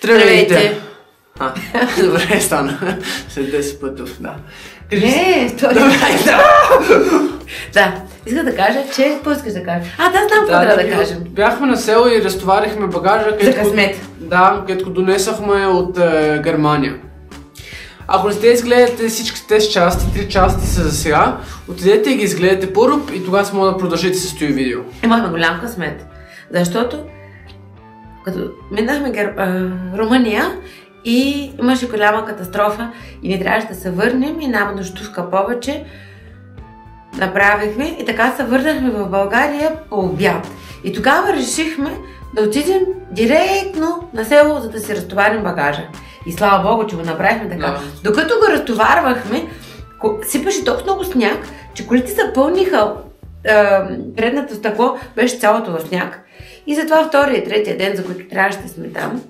Здравейте! Добре, стана. След 10 пътов, да. Не, това Добре, да. Да, иска да кажа, че... Какво искаш да кажеш? Да, знам какво трябва да кажем. Бяхме на село и разтоварихме багажа. За късмет. Да, където донесахме от Германия. Ако не сте изгледате всички тези части, 3 части са за сега, отидете и ги изгледате първо и тогава се може да продължите с този видео. Имахме голям късмет, защото като минахме Румъния и имаше голяма катастрофа и не трябваше да се върнем и няма нощувка повече. Направихме и така се върнахме в България по обяд. И тогава решихме да отидем директно на село, за да си разтоварим багажа. И слава Богу, че го направихме така. Да. Докато го разтоварвахме, сипаше толкова много сняг, че колите се пълниха. Предното стъкло беше цялото в сняг. И затова втория и третия ден, за които трябваше да сме там,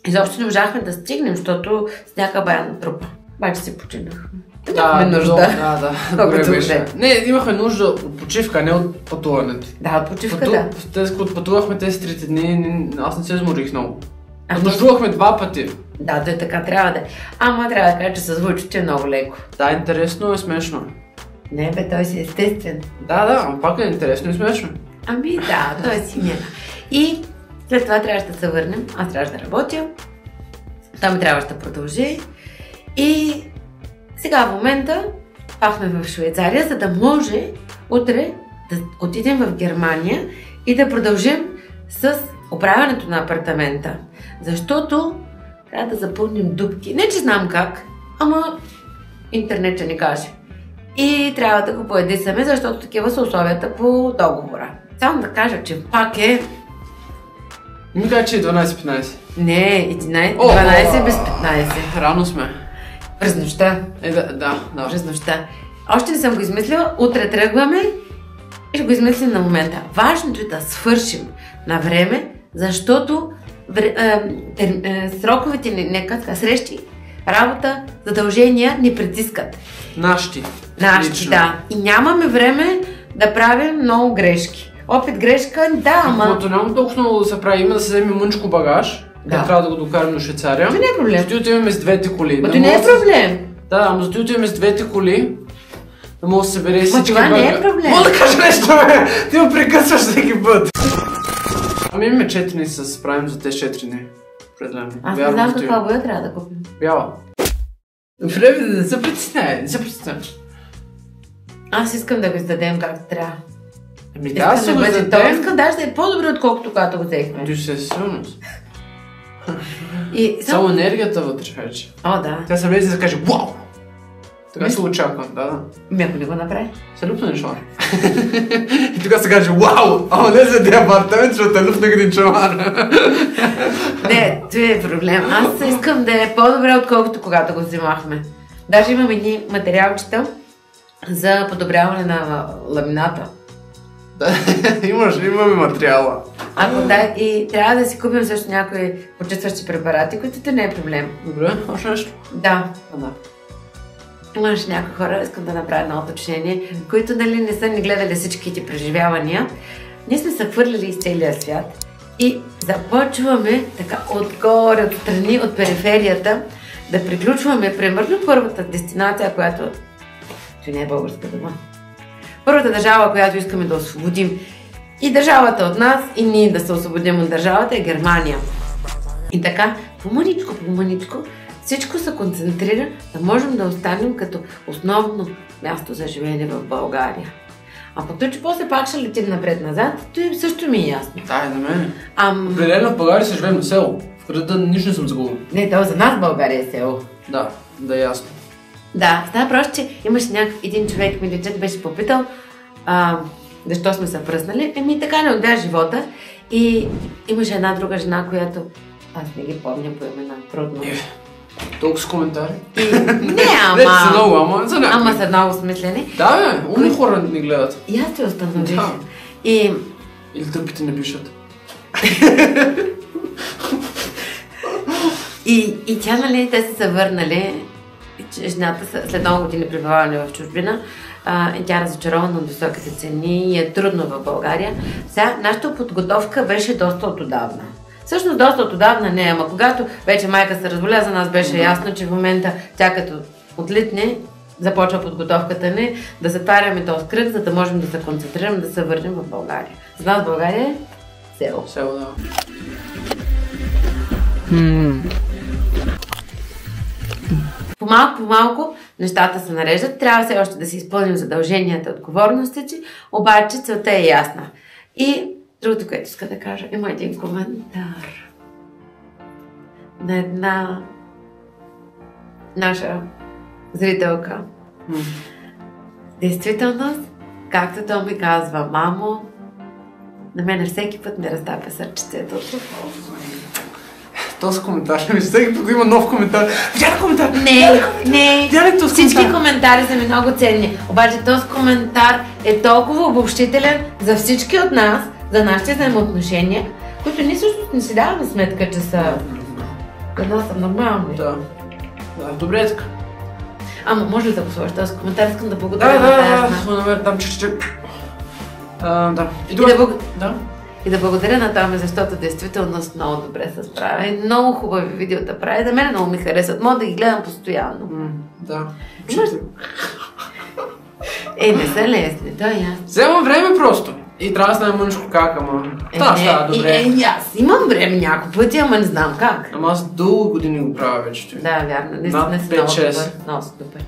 изобщо не можахме да стигнем, защото сняга бая на трупа. Обаче се починахме. Да, нужда. Да. Добре беше. добре. Не, имахме нужда от почивка, не от пътуването. Да, от почивка, да. Тези, които пътувахме тези 3 дни, аз не се изморих много. А, нощувахме 2 пъти. Да, да, така трябва да е. Ама трябва да кажа, че се звучи, че е много леко. Да, интересно и смешно. Не бе, той си е естествен. Да, но пак е интересно и смешно. Ами да, той си мина. И след това трябваше да се върнем. Аз трябваше да работя. Там трябваше да продължи. И сега в момента пахме в Швейцария, за да може утре да отидем в Германия и да продължим с оправянето на апартамента. Защото трябва да запълним дупки. Не че знам как, ама интернет ще ни каже. И трябва да го поедисаме, защото такива са условията по договора. Само да кажа, че пак е... Не ми кажа, че е 12-15. Не, 11, 12 без 15. Рано сме. През нощта. Да. През нощта. Още не съм го измислила. Утре тръгваме и ще го измислим на момента. Важното е да свършим на време, защото сроковете ни, срещи, работа, задължения ни притискат. Нашите, да. И нямаме време да правим много грешки. Опит грешка, да, ама... Каквото няма толкова много да се прави, има да се вземе мъничко багаж, да трябва да го докараме до Швейцария. Това не е проблем. Зато отиваме с двете коли. Това не е проблем. Да, ама зато отиваме с двете коли, да може да се събере всички това не е проблем. Мога да кажа нещо, бе! Ти ме прекъсваш всеки път. Ами имаме 4 дни, се справим за тези 4 дни. Аз не знам каква боя трябва да купим. Бяла. Добре, не се притесняй, Аз искам да го издадем както трябва. Ами да, се го издадем. Искам даже да е по-добре, отколкото когато го взехме. Ти ще е силност. И само енергията вътре вече. О, да. Тя се влезе и да каже вау! Така се очаквам, да. Ако не го направи? Се люпна шамар. И тогава се каже вау! Ама не за тези апартамент, защото е люпна един шамар. Не, това е проблем. Аз искам да е по-добре, отколкото когато го взимахме. Даже имам едни материалчета за подобряване на ламината. Имаме материала. Да, и трябва да си купим също някои почистващи препарати, които не е проблем. Добре, още нещо? Да. Имаш някои хора, искам да направя едно уточнение, които не са ни гледали всичките преживявания. Ние сме се хвърляли из целия свят и започваме така отгоре, отстрани, от периферията, да приключваме примерно първата дестинация, която... Това не е българска дума. Първата държава, която искаме да освободим и държавата от нас, и ние да се освободим от държавата, е Германия. И така, по-мъничко, всичко се концентрира да можем да останем като основно място за живеене в България. А пък той, че после пак ще летим напред-назад, то също ми е ясно. Да, и на мен. Определено в България се живеем на село. В града нищо не съм загубил. Не, то за нас България е село. Да е ясно. Да, става просто, че имаше един човек, ми беше попитал защо сме се пръснали. Така не отбя живота. И имаше една друга жена, която аз не ги помня по имена, трудно. Толкова с коментари. Не, Вече са много, ама за някакви. Ама са много смислени. Да, умни хора ни гледат. И аз те установих. Да. Или тъпите не пишат. И тя, те са се върнали. Жената след много години пребиваване в чужбина, тя е разочарована от високите цени и е трудно в България. Сега, нашата подготовка беше доста отдавна. Всъщност доста отдавна не, ама когато вече майка се разболя, за нас беше ясно, че в момента тя като отлитне, започва подготовката ни, да затваряме този кръг, за да можем да се концентрираме, да се върнем в България. За нас България е село. Село, да. По малко нещата се нареждат. Трябва все още да си изпълним задълженията и отговорностите, обаче целта е ясна. И другото, което иска да кажа, има един коментар на една наша зрителка. Действителност, както то ми казва, мамо, на мен всеки път ми разтапя сърчицето. Този коментар, всеки път има нов коментар. Видя ли коментар? Не. Всички коментари са ми много ценни. Обаче този коментар е толкова обобщителен за всички от нас, за нашите взаимоотношения, които ние също не си даваме сметка, че са нормални. Да. Добре е така. Ама може ли да го сложиш този коментар? Искам да благодаря на тази. Да. И да благодаря на Томи, защото действително много добре се справя. И много хубави видеота прави. За мен много ми харесват. Мога да ги гледам постоянно. Да. Не са лесни, то е ясно. Взема време просто. И трябва да знам мъничко как, ама... Това става добре. Аз имам време няколко пъти, ама не знам как. Ама аз дълго години го правя вече. Да, вярно. Наистина си много добър.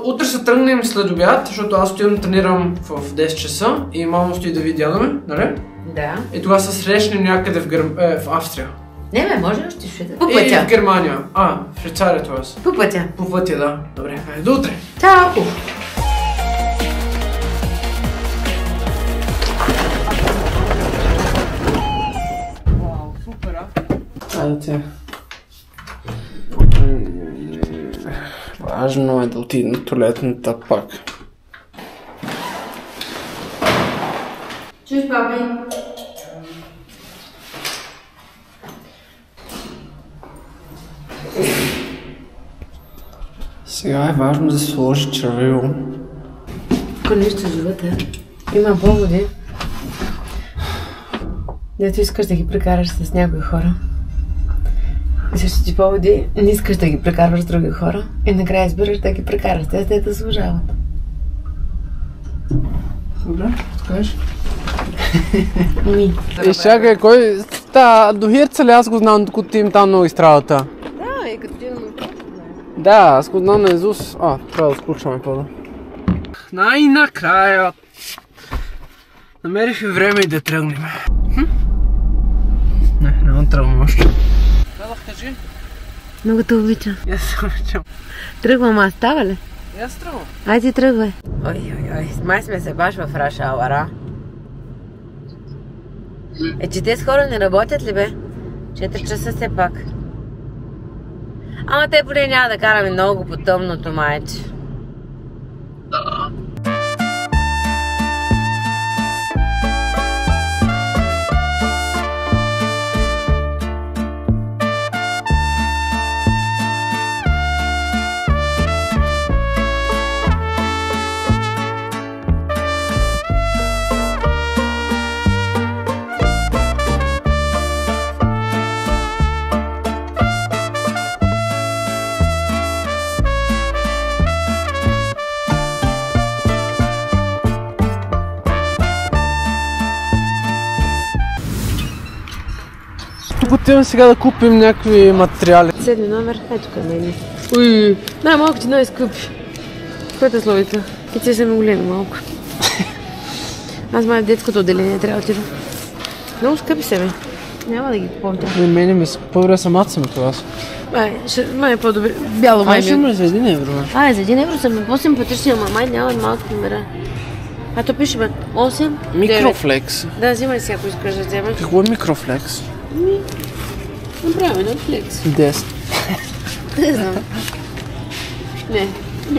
Утре се тръгнем след обяд, защото аз отивам да тренирам в 10 часа и мамо стои да ви дядаме, нали? Да. И тогава се срещнем някъде в Австрия. Не, може още в Швейцария. По пътя. И в Германия. В Швейцария това са. По пътя. По пътя, да. Добре, до утре. Чао! Вау, супер, Айде. Важно е да отида на туалетната пак. Чуш, папи? Сега е важно да се сложи червило. Ако нищо живота, има поводи. Дето искаш да ги прекараш с някои хора. И също ти поводи не искаш да ги прекарваш с други хора. И накрая избираш да ги прекараш. Те да служават. Добре, що кажеш? Изчакай, кой... До Хирца ли аз го знам, докато ти им там на магистралата? Да, и като ти имам Да, аз го знам на Изус. Трябва да включваме по-да. Най-накрая намерихме време и да тръгнем. Не тръгвам още. Кажи. Много те обичам. И аз се обичам. Тръгвам, аз става ли? И аз тръгвам. Айде тръгвай. Ой, май сме се баш в Rush Hour. Че тези хора не работят ли бе? 4 часа все пак. Ама те поне няма да караме много по тъмното, майче. Тук отивам сега да купим някакви материали. 7 номер, ето към мен. Уй, най-малко ти най-скъпи. Което е словица? И те са ми големи малко. Аз май в детското отделение трябва да отида. Много скъпи са ми. Няма да ги купувам тя. Мене ми са по-добре самата съм това. Май е по-добре. Бяло май ми. Ще има за 1 евро. За 1 евро са ми по-симпатични, ама май няма малки номера. То пише бе, 8, Микрофлекс. Да, взимай си, ако искаш да вземеш. Какво е микрофлекс? Направи на флекс. 10. Не знам. Не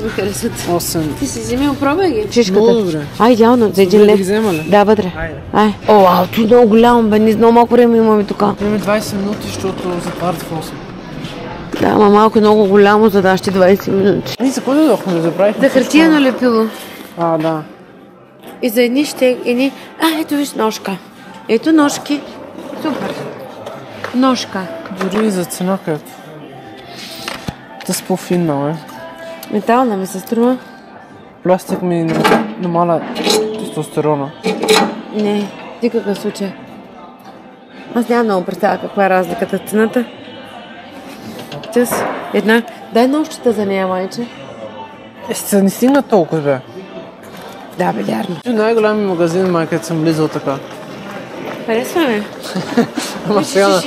ми харесват. 8. Ти си вземи, опробвай ги. Чешката. Много добре. Идеално, за 1 лев. Да ги взема ли? Да, вътре. Айде. Вау, ти много голям бе, много малко време имаме тук. Имаме 20 минути, защото затварят в 8. Да, ама малко е много голямо, за да ще 20 минути. Ние за кой дойдохме да забравихме? За хартиено лепило. Да. И за едни ето виж ножка. Ето ножки. Супер. Ножка. Дори и за цена като. Та с по-финна, бе. Метална ми се струва. Пластик ми намаля тестостерона. Не, в никакъв случай. Аз нямам много представя каква е разликата в цената. Една. Дай нощчета за нея, майче. Се не стигна толкова, бе. Да, бе, вярно. Това е най-голям магазин, майка, съм влизал така. Харесва ме. Ама сега...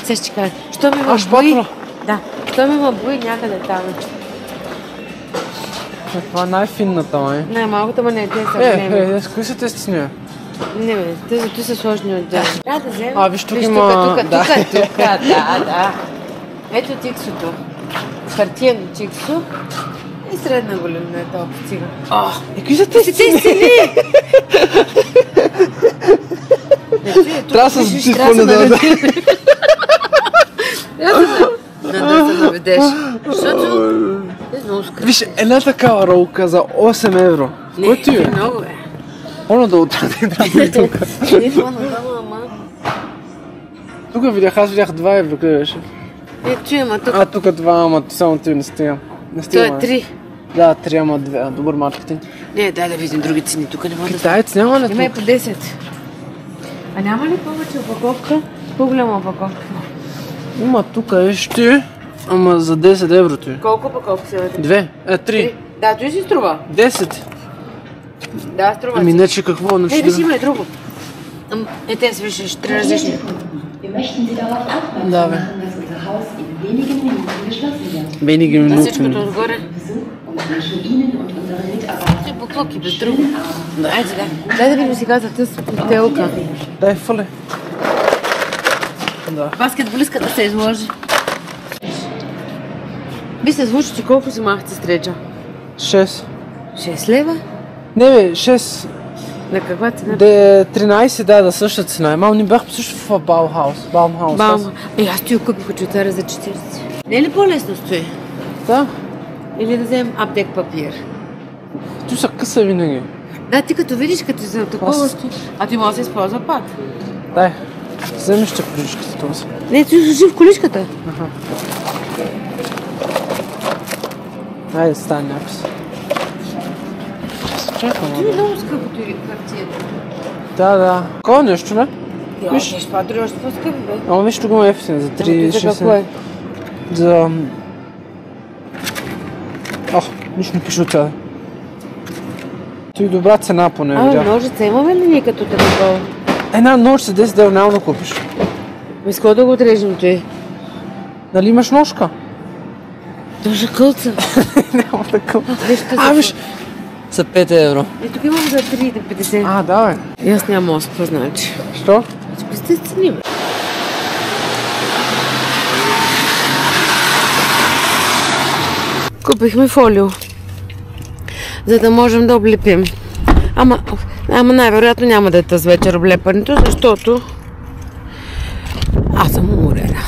Сега ще кажа. Що ми ма бои? Да. Що ми ма бои някъде там. Това е най-финната, май. Най-малкото, ма не, те са големи. Кои са те стесни? Не, бе, те зато са сложни отделно. Трябва да вземем. Виж, тук има... Тук, да. Ето тиксото. Хартиено тиксо. И средна големина е толкова цига. Кои са те стесни? Трябва да се телефона да... Да се наведеш. Защото... Не много скъпо. Виж, една такава ролка за 8 евро. Кой ти е? Много, бе. Оно да отране тук. Не, по-надолу, ама... Тук видях, аз видях 2 евро, къде беше? Ето има тук. Тук 2, ама само ти не стига. Той е 3. Да, 3, ама 2. Добър маркетинг. Не, дай да видим други цени. Тук не мога да... Китаец няма ли тук? Има и по 10. А няма ли повече опаковка? По-голяма опаковка. Има тук ще, ама за 10 евро ти. Колко опаковки са? 2, 3. Да, той си струва. 10. Да, струва. Ами не, че какво? Не, виж, има и друго. Те си виждаш, 3 различни. Да, бе. Wenige На всичкото Minuten. отгоре. Ще поклоки без друго. Айде, да. Дай да видим сега за тази бутелка. Дай, фале. Да. Баскетболистката се изложи. Би се звучи, че колко си махте стреча? 6. 6 лева? Не бе, 6. На каква цена? 13, да, същата цена. Мал не бях също в Баумхаус. Баум. Аз ти я купих от Швейцария за 40. Не е ли по-лесно стои? Да. Или да вземем аптек папир? Tu са къса винаги. Да, ти като видиш, като за такова стои. А ти може да се използва пак. Дай. Вземеш че количката това. Не, ти служи в количката. Айде, стане някакси. Чакам, Ти е много скъпо ти хартията. Да. Кой нещо, не? Виж, ще падри още по-скъпо, бе. Ама виж, тук има ефтина за 3, За какво е? За... нищо не пише от тя. Той е добра цена поне, видях. Ножица имаме ли ние като такова? Една нож за 10 евро няма да купиш. Ми с кой да го отрежем той? Нали имаш ножка? Тоже кълца. Няма да кълца. Виж, За 5 евро. и тук имам за 3,50. Да, бе. И аз нямам оспа, значи. Що? Списте цени, бе. Купихме фолио, за да можем да облепим. Ама най-вероятно няма да е тази вечер облепането, защото аз съм уморена.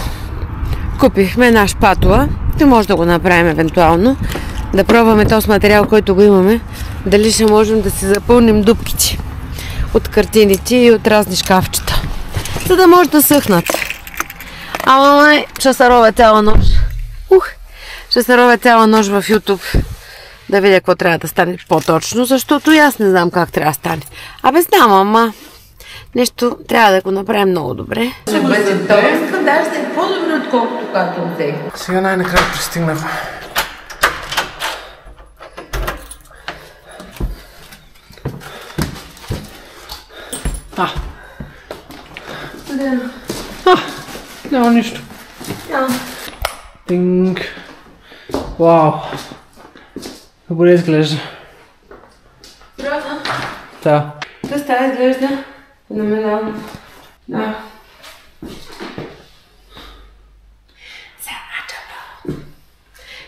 Купихме една шпатула, ти може да го направим евентуално, да пробваме този материал, който го имаме, дали ще можем да си запълним дупките от картините и от разни шкафчета, за да може да съхнат. Ама ще се ровя цяла нощ. Ще се ровя цяла нощ в YouTube да видя какво трябва да стане по-точно, защото и аз не знам как трябва да стане. Знам, ама нещо трябва да го направим много добре. Ще бъде толкова, даже ще е по-добре, отколкото когато взех. Сега най-накрая пристигнах. Няма нищо. Тинг. Вау. Добре изглежда. Сериозно? Да. Това става изглежда феноменално. Да.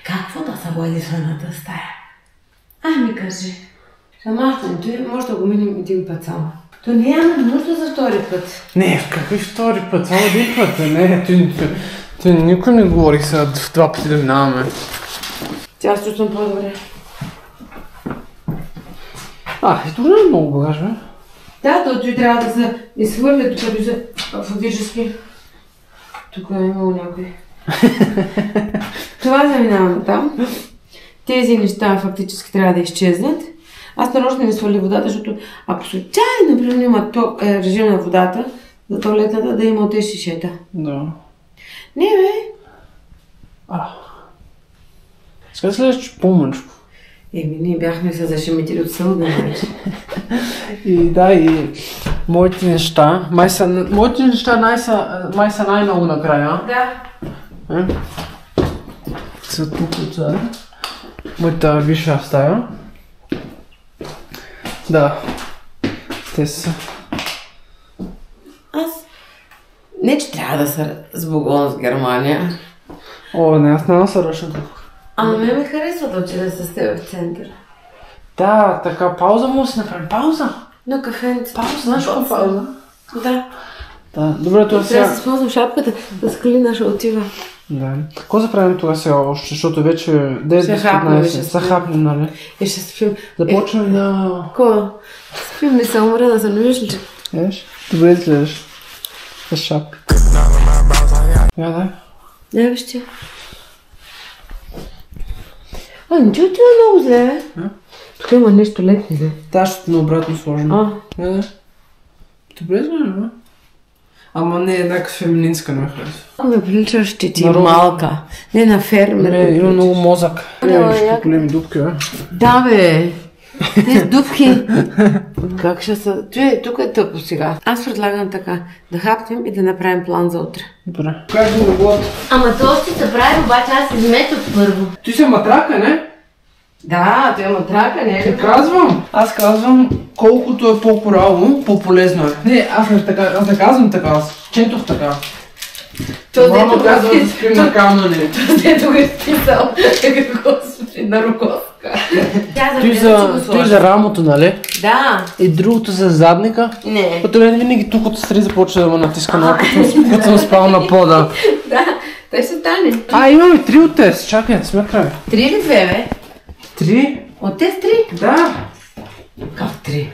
Какво да се води в едната стая? Ми кажи. Той може да го минем един път само. То няма нужда за втори път. Не, какви втори път? Само един път. Не, той никой не говори сега в 2 пъти да минаваме. Аз чувствам по-добре. Добре е много багаж, бе. Да, то той трябва да се изхвърля тук, като се фактически. Тук е имало някой. Това заминаваме там. Тези неща фактически трябва да изчезнат. Аз нарочно не свали водата, защото ако случайно, например, има режим на водата, за туалетната да има от тези шишета. Да. Не, бе. Сега да следваш по-мънчко. Ние бяхме се зашеметили от сълга. И да, и моите неща, моите неща май са най-много накрая. Да. Са тук отзад. Моята висша стая. Да. Те са. Аз не, че трябва да се сбогувам с Германия. Не, аз няма да се ръша тук. Ама ме харесва да отида с теб в центъра. Да, така, пауза му си направим. Пауза? Но кафенце. Пауза, знаеш какво пауза? Да. Добре, това сега... Трябва да си използвам шапката, да склина ще отива. Да. Какво да правим това сега още, защото вече 10-15 са хапни, нали? И ще спим. Започваме да... Какво? Спим, не съм умрена, за не виждаш ли? Еш? Добре изглеждаш. С шапка. Да. Не, вижте. Ничего ти е много зле. Тук има нещо летни, бе. Да, ще на обратно сложно. Да. Добре изглежда, ама не е еднакъв фемининска, не ме харесва. Ако ме приличаш, ще ти е малка. Не на фермер. Не, има много мозък. Виж какво големи дупки, бе. Да, бе. Тези дупки. Как ще са... Тук е тъпо сега. Аз предлагам така. Да хапнем и да направим план за утре. Добре. Как да го глад? Ама то ще се прави, обаче аз изметох първо. Ти се матрака, не? Да, той е матрака, не е ли? Аз казвам, колкото е по-корално, по-полезно е. Не, аз не казвам така, аз четох така. Мама казва да спим на камъни. Дето го е списал. Господи, на руковка. Той за рамото, нали? Да. И другото за задника? Не. Като винаги тук отстрани започва да ме натиска много, като съм спал на пода. Да, той ще стане. Имаме 3 от тест, чакай, сме край. 3 или 2, бе? 3? От тест 3? Да. Как 3?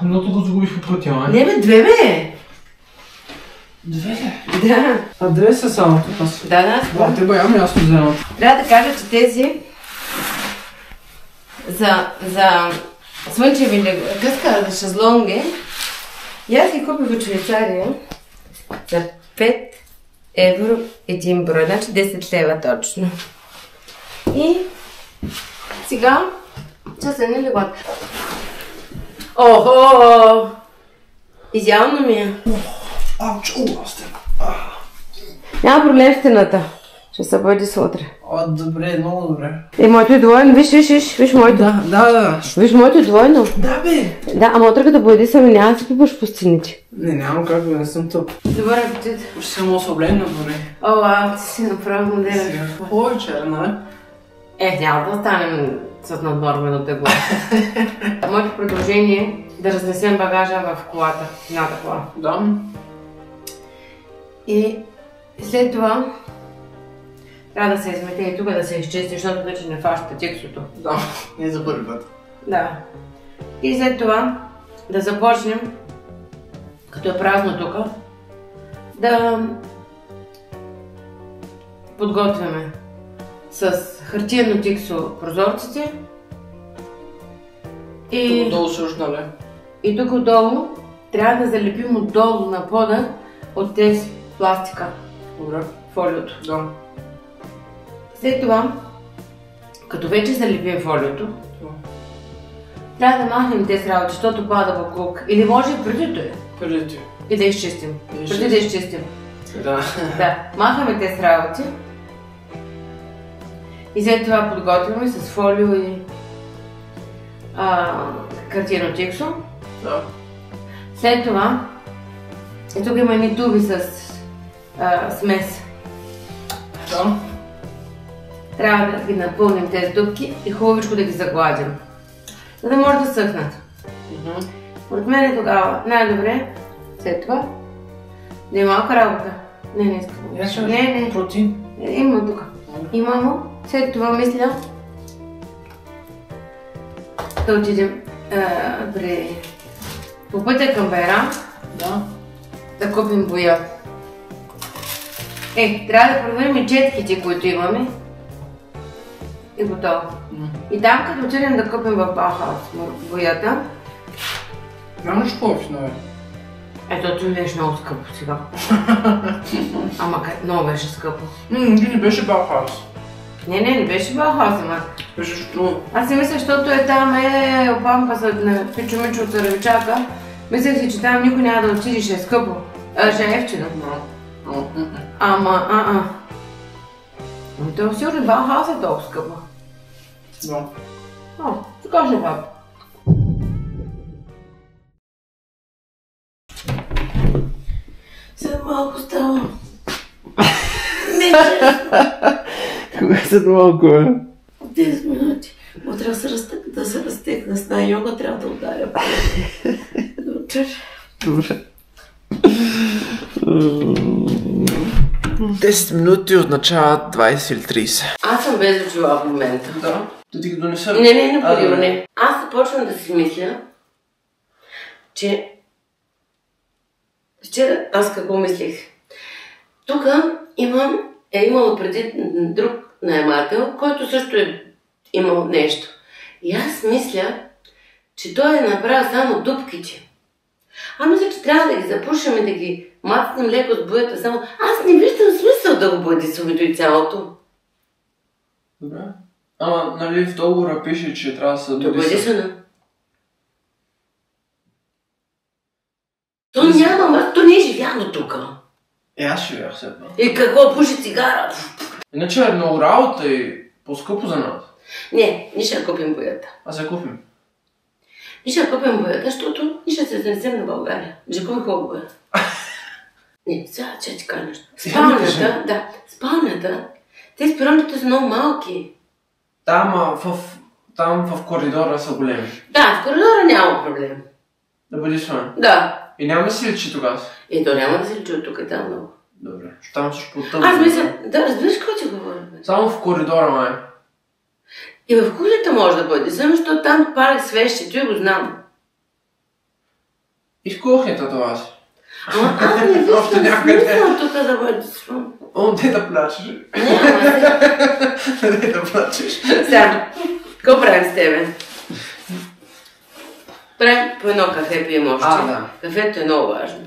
Едното го загубих по пътя, Не, бе, 2, бе. 2 ли? Да. 2 са само тук. Да. Те бая ясно вземат. Трябва да кажа, че тези за слънчеви къска за шезлонги и аз ги купих от Швейцария за 5 евро един брой, значи 10 лева точно. И сега че са не леглата. Охо! Идеално ми е. Ауч, сте. Няма проблем с стената. Ще се бъде с утре. Добре, много добре. Моето е двойно. Виж моето. Да. Виж моето е двойно. Да, бе. Да, ама утре като бъде сами, няма да се пипаш по стените. Няма как да не съм тук. Добър апетит. Ще съм осъблена, добре. Ти си направо модерен. Повече, не? Няма да станем с наднормено тегло. Моето предложение е да разнесем багажа в колата. Няма кола. Да. И след това трябва да се измете и тук да се изчисти, защото вече не фаща тексото. Да, не за първи път. Да. И след това да започнем, като е празно тук, да подготвяме с хартиено тиксо прозорците и... Тук отдолу също, нали? И тук отдолу трябва да залепим отдолу на пода от тези пластика. Добре. Фолиото. Да. След това, като вече залепим фолиото, трябва да махнем тези работи, защото пада буклук. Или може и преди това. Преди. И да изчистим. Преди да изчистим. Да. Да. Махаме тези работи. И след това подготвяме с фолио и хартиено тиксо. Да. След това, и тук има едни туби с смес. Да. Трябва да ги напълним тези дупки и хубавичко да ги загладим. За да може да съхнат. От мен е тогава най-добре, след това, да има малка работа. Не искам. Не. Протеин. Има тук. Имам. След това мисля да отидем при По пътя към Байрам да купим боя. Трябва да проверим и четките, които имаме. И готово. И там, като отидем да купим в Баухаус боята. Нямаш повече, бе. Ето, това беше много скъпо сега. Ама много беше скъпо. Не беше Баухаус. Не беше Баухаус, ама. Защо? Аз си мисля, защото там опампасът на Пичо Мичо от Царевичака. Мислех си, че там никой няма да отиде, ще е скъпо. Ще е ефтино. Ама, то сигурно Баухаус е толкова скъпо. Да. Така ще пап. След малко ставам. Кога след малко, бе? 10 минути. Трябва да се разтекна с една йога, трябва да ударя. Добре. 10 минути означават 20 или 30. Аз съм без очила в момента. Да? Да ти ги донеса? Не, необходимо, не. Аз започвам да си мисля, че вчера аз какво мислих? Тук имало преди друг наемател, който също е имал нещо. И аз мисля, че той е направил само дупките. Мисля, че трябва да ги запушим и да ги мацнем леко с боята само. Аз не виждам смисъл да го бъде сумито и цялото. Добре. Ама, нали в договора пише, че трябва да се бъде. То няма, то не е живяно тук. Аз живях все пак. И какво, пуши цигара? Иначе е много работа и по-скъпо за нас. Не, ние ще купим боята. Аз я купим. Ние ще купим боята, защото ние ще се занесем на България. Ще купим колко боя. Не, сега ще ти кажа нещо. Спалнята, те спиралните са много малки. Там в коридора са големи. Да, в коридора няма проблем. Да бъдеш там? Да. И няма да си личи тогава? То няма да се личи от тук и там много. Добре, ще там също по-тъмно. Аз мисля, да, разбираш какво ти говоря? Само в коридора, май. И в кухнята може да бъде, само защото там палех свещи, той го знам. И в кухнята това си. Ама аз не виждам смисъл тук да бъде. Де да плачеш? Де да плачеш? Сега, какво правим с тебе? Правим по едно кафе, пием още. Кафето е много важно.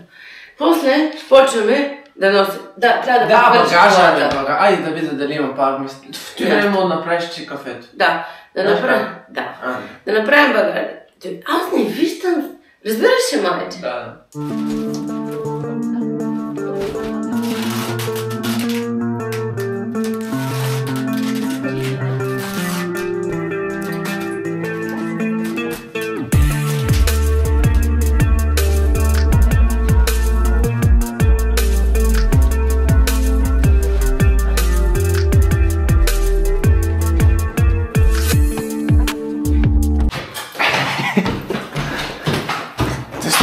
После почваме да носи. Да, трябва да покажа багажа. Айде да видя дали има пак место. Ти не мога да направиш ти кафето. Да направим. Да направим багажа. Аз не виждам. Разбираш ли, майче? Да.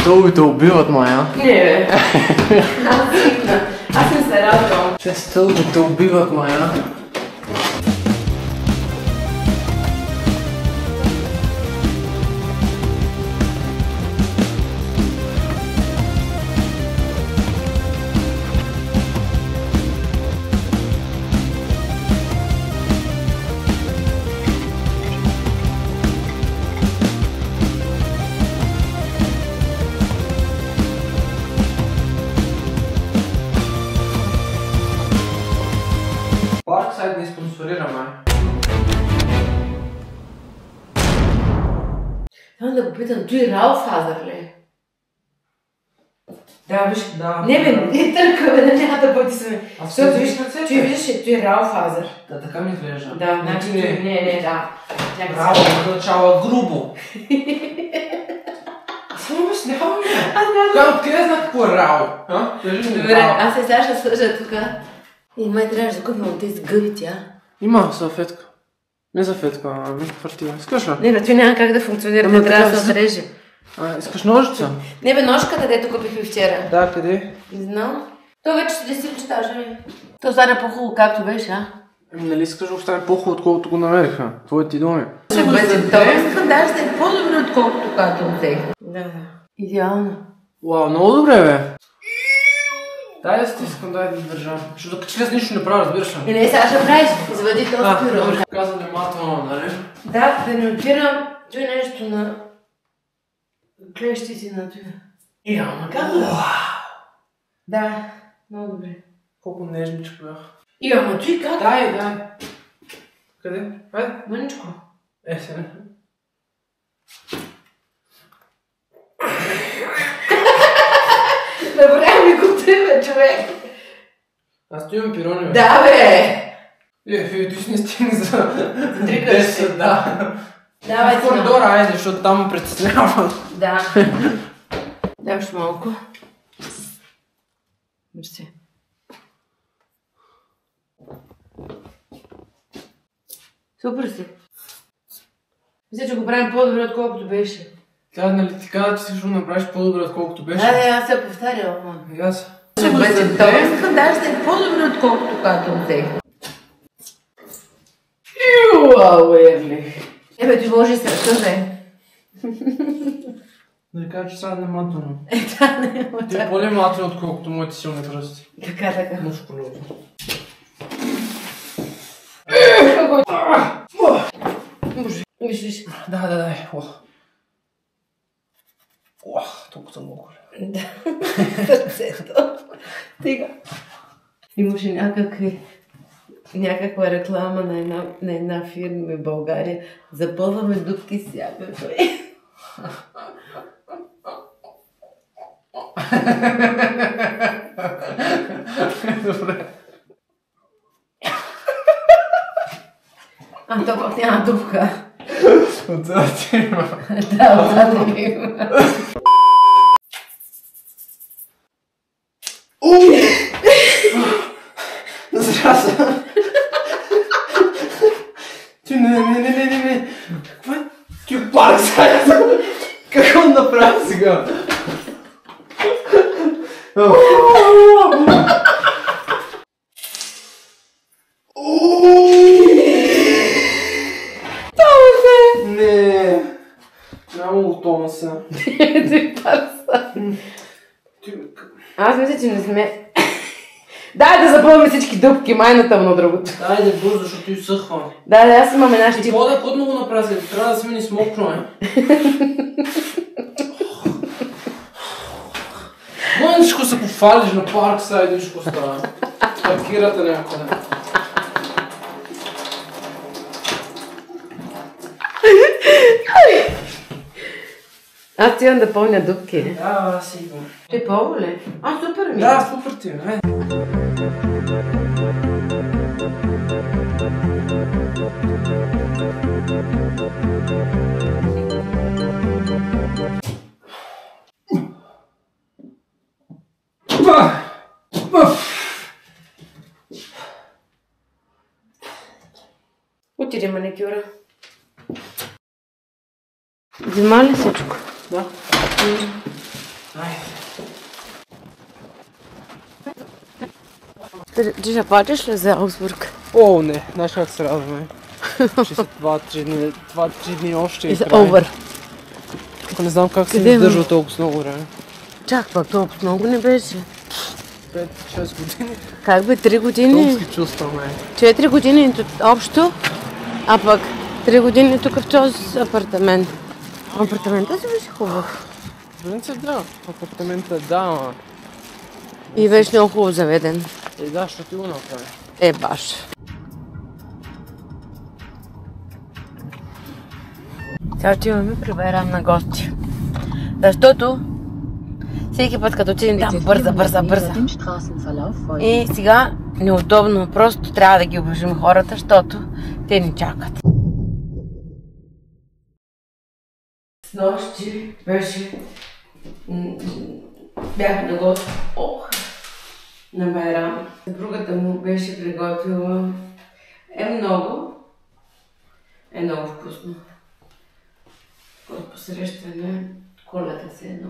Стълбите убиват, Майя. Не, бе. Аз не се радвам. Те стълбите убиват, Майя. Парксайд ни спонсорираме. Трябва да го питам, той Рауфазър ли? Да, виж. Да. Не бе, не търка, бе, да няма да бъде сме. Защото виж ръцете. Той виждаш, той Рауфазър. Да, така ми изглежда. Да, значи не, да. Рао означава грубо. Аз не обяснявам, бе. Откъде знае какво е Рао? Добре, аз се сега ще свържа тук. И май трябваше да купим от тези гъбите, Има салфетка. Не салфетка, ами хвъртива. Искаш ли? Не бе, той няма как да функционира, не трябва да се отреже. Искаш ножица? Не бе, ножката, дето купихме вчера. Да, къде? Не знам. То вече ще си личтажа ли? То стане по-хубаво както беше, Нали искаш да остане по-хубаво, отколкото го намериха? Твоите думи. Ще бъде добре. Искам даже да е по-добре, отколкото когато взех. Да. Идеално. Уау, много добре, бе. Дай да стискам, дай да държа. Защото като че нищо не правя, разбираш ли? Не, сега ще правиш, извади този пирог. Добре, казвам внимателно, нали? Да, да не отвирам той нещо на клещите на това. Ама как? Да, много добре. Колко нежничко бях. Ама той как? Дай. Къде? Хайде. Мъничко. Сега. Направи ми го тебе, човек. Аз ти имам пирони, бе. Да, бе. Ти си не стигни за 10, да. Давай в коридора, айде, защото там ме притеснява. Да. Дай още малко. Мерси. Супер си. Мисля, че го правим по-добре, отколкото беше. Тя, нали ти каза, че си ще направиш по-добре, отколкото беше? Да, аз се повтарям, ама. И аз. Ще бъде това. Да, ще е по-добре, отколкото когато взех. Уау, Ерли. Ебе, ти може и с ръка, бе. Да кажа, че сега внимателно. Да, не, Ти е по-внимателно, отколкото моите силни пръсти. Така. Мускулозно. Виж. Да. Толкова съм мокър. Да, сърцето. Тега. Имаше някаква реклама на една фирма в България. Запълваме дупки всякакви. Добре. То пък няма дупка. Отзад има. Да, отзад има. Здраса. Ти не. Какво е? Ти пак сега. Какво направи сега? Не. Няма готова се. Ти парса. Аз мисля, че не сме... Дай да запълваме всички дупки, майната на другото. Дайде бързо, защото ти усъхва. Да, аз имам една щипка. Какво да го направя сега? Трябва да сме ни смокно, Мъничко се пофалиш на парк, сега един ще става. Паркирате някъде. Аз ти имам да пълня дупки. Да, сигурно. Ти пълва ли? Супер ми. Да, супер ти, Отиде маникюра. Взима ли всичко? Да. Ти ще платиш ли за Аугсбург? О, не, знаеш как се радваме. Ще са 2-3 дни още и край. Over. Не знам как се издържа толкова много време. Чак пак толкова много не беше. 5-6 години. Как бе, 3 години? Много се чувстваме. 4 години общо, а пък 3 години тук в този апартамент. Апартаментът си беше хубав. В принцип да, апартаментът да, ама... И беше много хубаво заведен. Да, ще ти го направи. Баш. Сега отиваме при Байрам на гости. Защото всеки път като отидем там бърза. И сега неудобно, просто трябва да ги обожим хората, защото те ни чакат. Снощи беше... Бях на гости. На Байрам. Съпругата му беше приготвила много вкусно. От посрещане, Коледа се едно.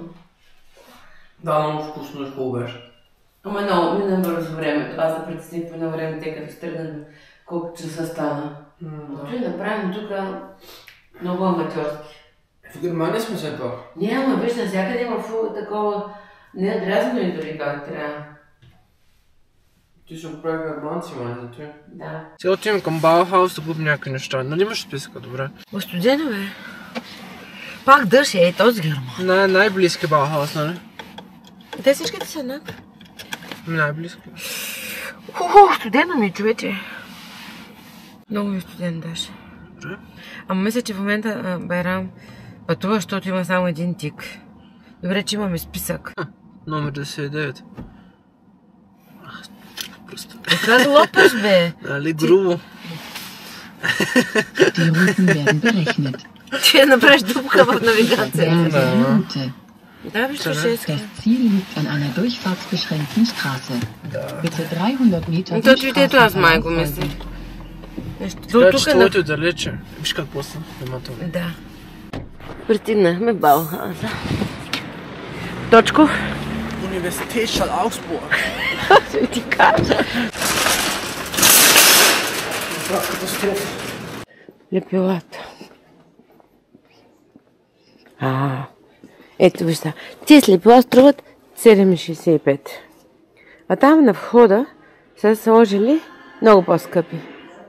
Да, много вкусно и хубаво беше. Ама много мина бързо времето. Аз се притесних по едно време, тъй като стръгна колко часа стана. Той е направено тук много аматьорски. В Германия сме все пак. Няма, виж, навсякъде има такова неотрязано и дори как трябва. Ти ще го прави германци, май, за това. Да. Сега отивам към Баухаус да купим някакви неща. Нали имаш списъка, добре? Студено, бе. Пак дъжд е този Герман. Най-близки Баухаус, нали? Те всичките са еднакви. Най-близки. Студено ми, човече. Много ми студен даже. Добре. Ама мисля, че в момента Байрам пътува, защото има само един тик. Добре, че имаме списък. Номер 99. Как лопаш, бе? Нали, грубо. Die Routen werden berechnet. Че направиш дупка в навигацията. Да, виж, че 6. Das Ziel liegt an einer durchfahrtsbeschränkten Straße. Bitte 300 Meter. Точно ето аз май го мисля. Така че твоето е далече. Виж какво съм. Да. Пристигнахме в Баухауса. Точко? Университет Аугсбург. Ще ти кажа. Това катастрофа. Лепилата. Ето вижте. Тези слепила струват 7,65. А там на входа са сложили много по-скъпи.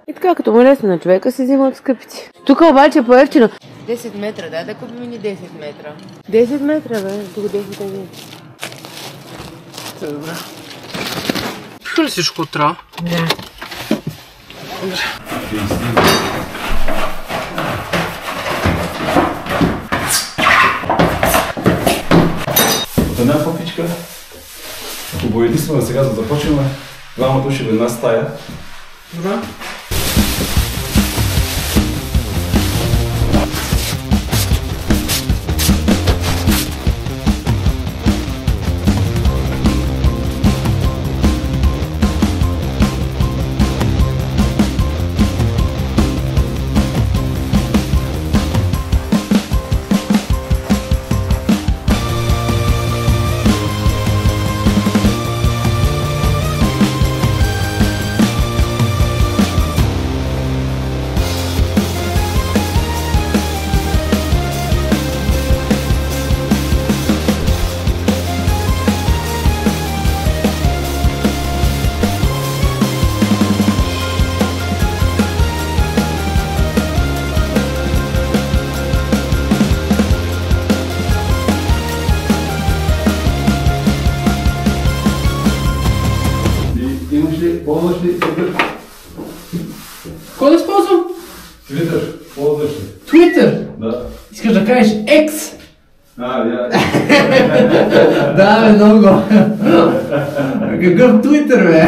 И така, като му лесно на човека, се взима от скъпите. Тук обаче е по-ефтино. 10 метра, да купим ни 10 метра. 10 метра, бе. Тук 10 метра. Добре. Пиха ли всичко трябва? Да. От една пъпичка, хубаво единствено сега да започваме. Двама души в една стая. Добре. Ползваш ли Twitter? Кой да използвам? Twitter, ползваш ли? Twitter? Да. Искаш да кажеш X? Я. Да, бе, много. Какъв Twitter, бе?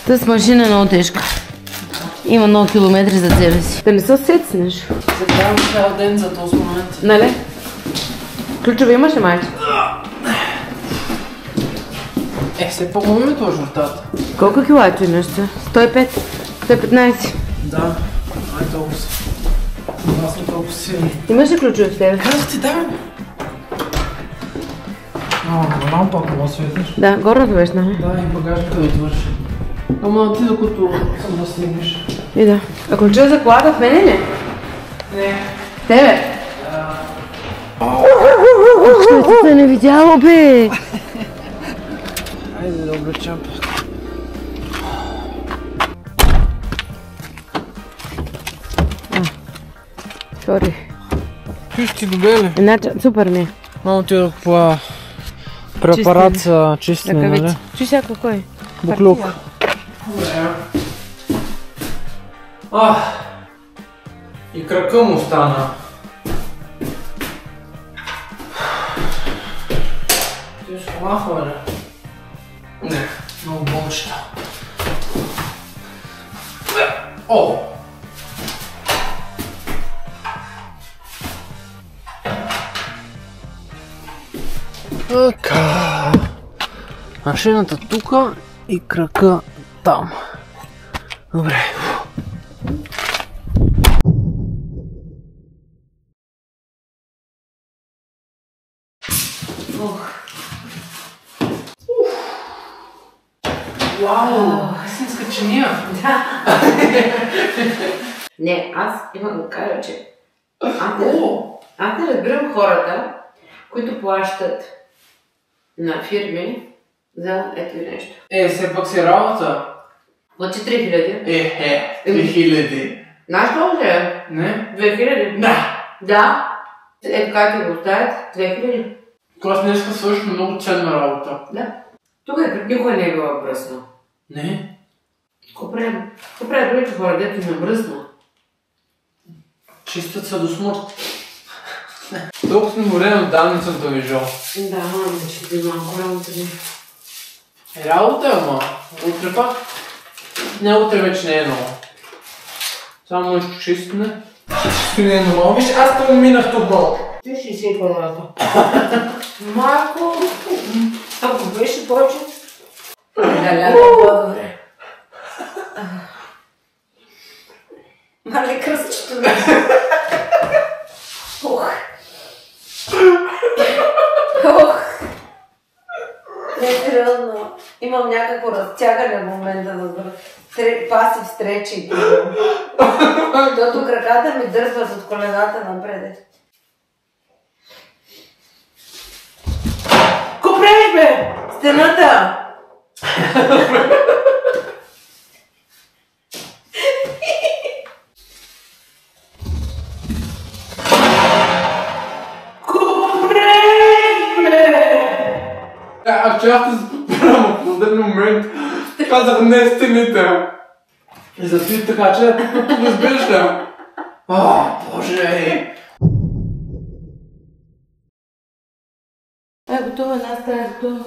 Тази машина е много тежка. Има много километри за себе си. Да не се усетнеш. Забравям цял ден за този момент. Нали? Ключове имаш ли, майче? Все по-моме този журтата. Колко килото имаш? 105? 115? Да. Ай, толкова си. Аз съм толкова силни. Имаш ли ключове в тебе? Казах ти, да. Лампа, ако мога светиш. Да, горното беше, нали? Да, и багажника да отвърши. Ама ти докато съм да снимеш. И да. А ключове за колата в мене ли? Не. Тебе? Що ти се не видяло, бе? Айде да облечам. Сори. Чуш ти добре ли? Иначе, супер ми е. Мамо ти да купува препарат за чистене, нали? Чуй сега кой? Буклук. И крака му стана. Ти ще махва, ли? Много болчета. О! Така. Машината тука и крака там. Добре. Вау! Истинска чиния! Да. Не, аз имам да кажа, че аз не разбирам хората, които плащат на фирми за ето и нещо. Все пак си работа. Плачи 3000. 3000. Знаеш колко е? Не? 2000. Да. Да. Ето как го оставят? 2000. Аз днеска свършим много ценна работа. Да. Тук никога не е било бръсно. Не? Какво правят другите хора, дето им е бръсно? Чистят се до смърт. Толкова сме морени от давницата да виждал. Да, мама, че ти малко работа ми. Работа е, ама. Утре пак. Не, утре вече не е много. Само нещо чистене. Чисто не е нормално. Виж, аз това минах тук малко. Ти 60 квадрата. Малко. Ако беше повече. Да, по-добре. Мале кръстчето ми. Ох. Не, сериозно. Имам някакво разтягане в момента на пасив стречинг. Защото краката ми дърпат от колената напред. Ко правиш, бе? Стената! Ах, че аз те прямо в даден момент казах не стените. И затова така, че разбираш ли? Боже! Готова, една стая готова.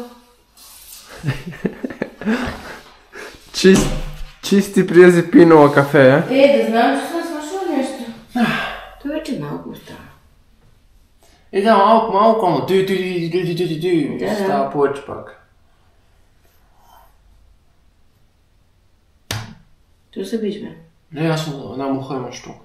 Чисти приези пинала кафе, Да знам, че съм свършила нещо. Това вече малко остава. Да, малко, ама Да. Става повече пак. Tu се биш, бе. Не, аз съм една муха имаш тук.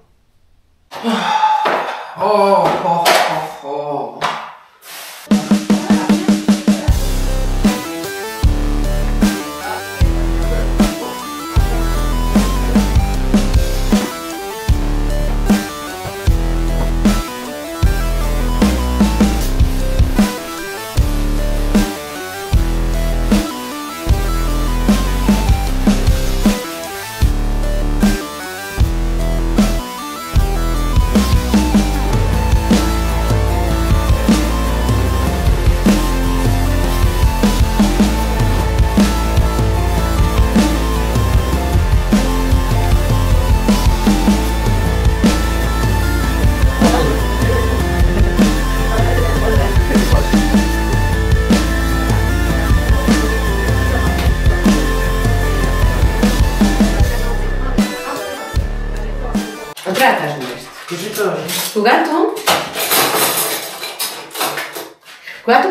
Трябва да кажа нещо. Кажи това. Когато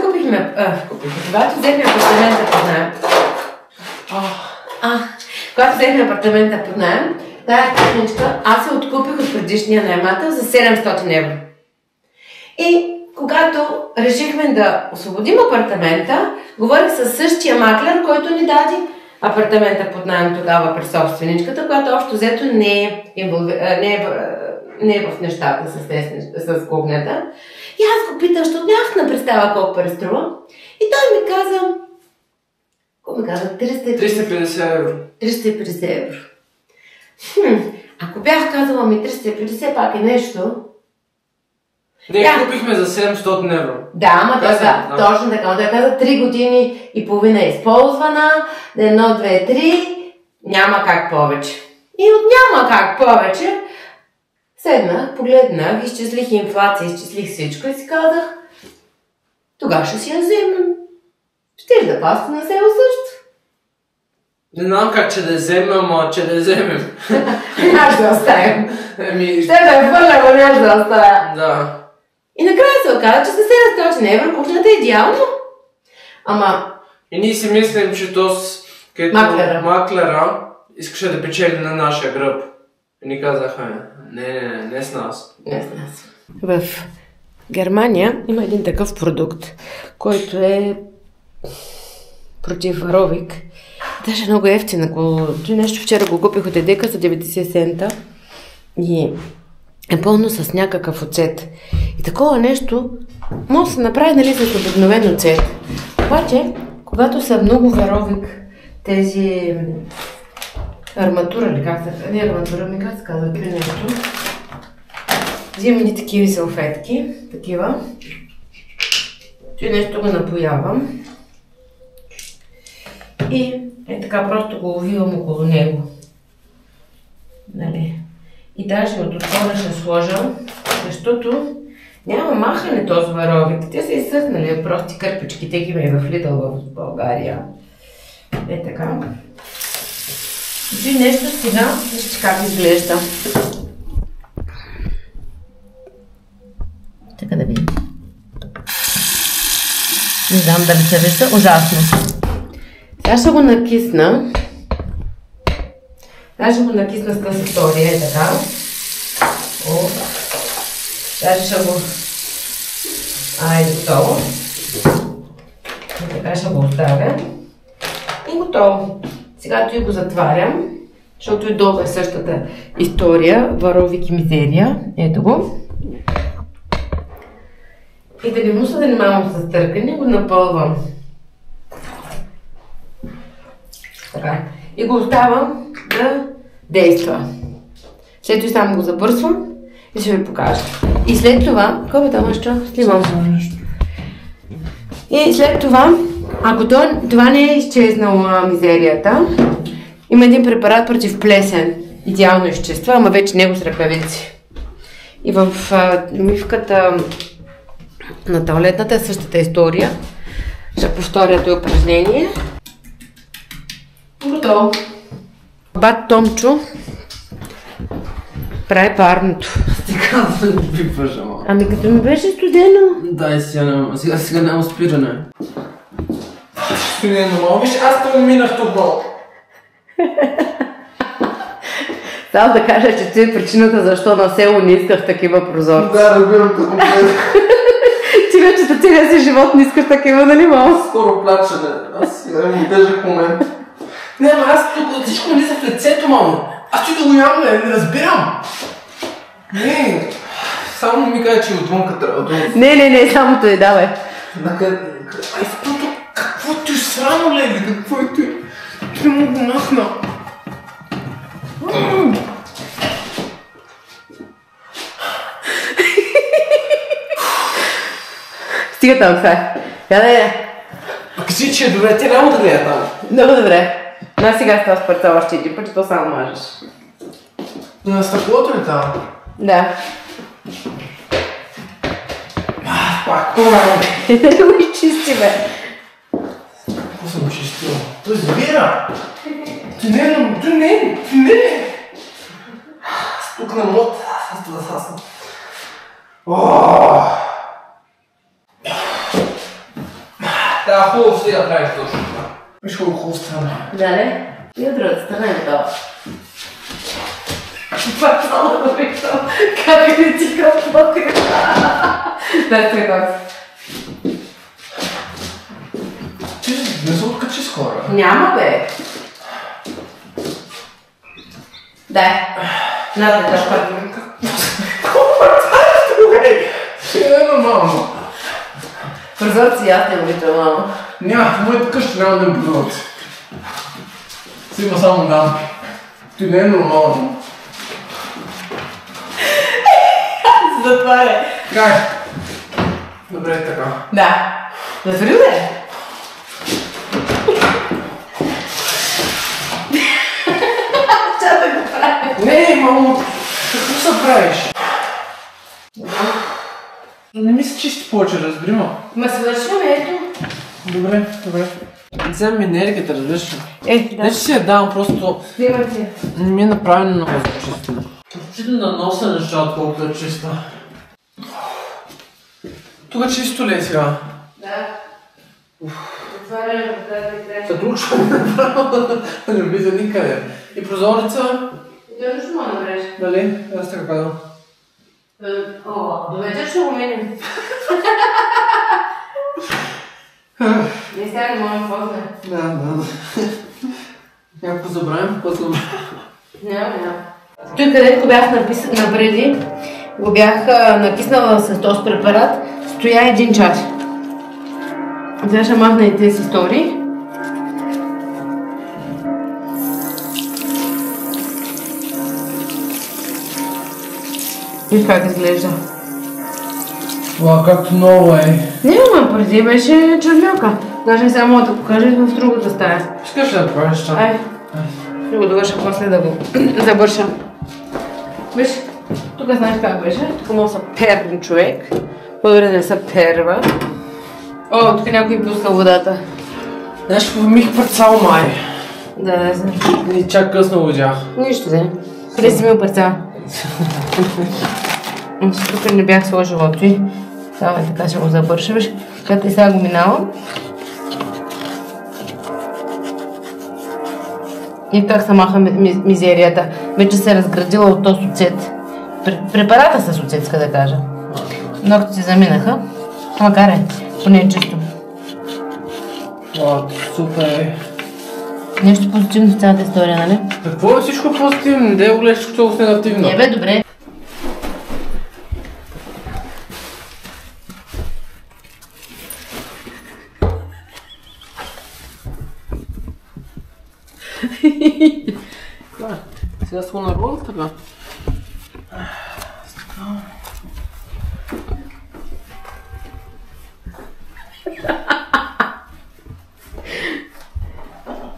взехме апартамента под наем, когато взехме апартамента под наем, тая кухничка аз се откупих от предишния наемател за 700 евро. И когато решихме да освободим апартамента, говорих със същия маклер, който ни даде апартамента под наем тогава при собственичката, която общо взето не е в нещата с кухнята. И аз го питам, защото нямах на представа колко пари струва. И той ми каза, 350 евро. 350 евро. Ако бях казала ми 350, пак е нещо. Не, купихме за 700 евро. Да, ама точно така. Той каза 3 години и половина е използвана, 1, 2, 3, няма как повече. И от няма как повече, седнах, погледнах, изчислих инфлация, изчислих всичко и си казах, тогава ще си я вземем. Щеш да паста на село също. Не знам как че да вземем, ама че да вземем. Няма да оставим. Ще да я фърля, но няма да оставя. Да. И накрая се оказа, че съседът каза, че не Еврокухнята е идеално. Ама... И ние си мислим, че този маклера искаше да печели на нашия гръб. И ни казаха, не с нас. Не с нас. В Германия има един такъв продукт, който е против варовик. Даже много ефтин. Нещо вчера го купих от Едека за 90 цента и е пълно с някакъв оцет. И такова нещо може да се направи, нали, с обикновен оцет. Обаче, когато са много варовик, тези арматура ли как се... Не арматура, ми как се казва, нещо. Взимам ни такива салфетки, такива. И нещо го напоявам. И така просто го увивам около него. Нали? И даже от отвора ще сложа, защото няма махане този варовик. Те са изсъхнали, прости кърпички, те ги ме в Lidl в България. Така. И нещо сега, вижте как изглежда. Така да видим. Не знам дали се вижда, ужасно. Сега ще го накисна. Сега ще го накисна с тази история, така. Даже ще го... готово. И така ще го оставя. И готово. Сега той го затварям, защото и долу е същата история. Варовик и мизерия. Ето го. И да не му се занимавам с търкане, го напълвам. Така. И го оставам да действа. След това само го забърсвам и ще ви покажа. И след това... Какво там още? Снимам. И след това, ако това не е изчезнала мизерията, има един препарат против плесен. Идеално изчества, ама вече него с ръкавици. И в мивката на тоалетната е същата история. Ще повторя това упражнение. Готово. Бат Томчо прави парното. Ти казвам да пипаш, ама. Ами като ми беше студено. Да, сега няма спиране. Студено малко. Виж, аз това минах тук малко. Само да кажа, че това е причината защо на село не исках такива прозорци. Да, разбирам те комплет. Ти вече за целия си живот не искаш такива, нали мало? Скоро плачене. Аз имам тежък момент. Не, ама аз тук всичко ми влиза в лицето, мамо. Аз ти да го ям, не разбирам. Не, само ми кажа, че отвънка трябва. Не, само той, давай. Какво ти срано, леви? Какво е ти? Ти му го махна. Стига там, сега. Кажи, че е добре, тя няма да гледа там. Много добре. Но сега с това спърца още един път, че то само мажеш. На стъклото ли там? Да. Пак. Не го изчисти, бе. Какво съм чистил? Той завира. Ти не. Тук на мод. Аз да сасна. Да, хубаво сега правиш точно това. Виж хубаво стана. Да, не? И от другата страна е готова. Пак само да го виждам. Как е ли ти кръв покрива? Да, това е как. Ти не се откачи скоро. Няма, бе. Да. Надо да шпарим. Сега е нормално. Прозорци аз не обичам, мама. Няма, в моята къща няма да има прозорци. Си има само лампи. Ти не е нормално. Затваря. Как? Добре, така. Да. Затвори, бе. Ча да го правя. Не, мамо, какво се правиш? Не ми се чисти повече, разбери ма. Ма свършваме, ето. Добре. Вземам енергията, разбираш ли? Да. Не, че си я давам, просто Снимайте. не ми е направено много за чисто. Предпочитам да нося неща, отколкото е чиста. Тук чисто ли е сега? Да. Отваряме вратата и край. Заключваме направо, не влиза никъде. И прозореца? Да, нищо мога да направиш. Дали? Аз така казвам. До вечер ще го меним. Не сега не можем после. Да. Някакво забравим, какво забравим? Няма. Той където го бях напреди, го бях накиснала с този препарат, стоя 1 час. Сега ще махна и тези истории. Виж как изглежда. Уа, както ново е. Няма, преди беше червяка. Даже сега мога да покажа в другата стая. Искаш ли да правиш това? Ай. Ще го довърша после да го завърша. Виж, тук знаеш как беше? Тук може да са перни човек. По-добре не са перва. О, тук някой пуска водата. Знаеш какво мих парцал май? Да, не знам. И чак късно водях. Нищо да. Къде си мил парцал? Тук не бях сложила той. Само така ще го завърша. Виж, като и сега го минавам. И как се маха мизерията. Вече се е разградила от този оцет. Препарата с оцет, иска да кажа. Ногти заминаха. Макар е, поне е чисто. О, супер. Нещо позитивно в цялата история, нали? Какво е всичко позитивно? Не да го гледаш всичко толкова негативно. Не бе, добре. Сега с на рол, така.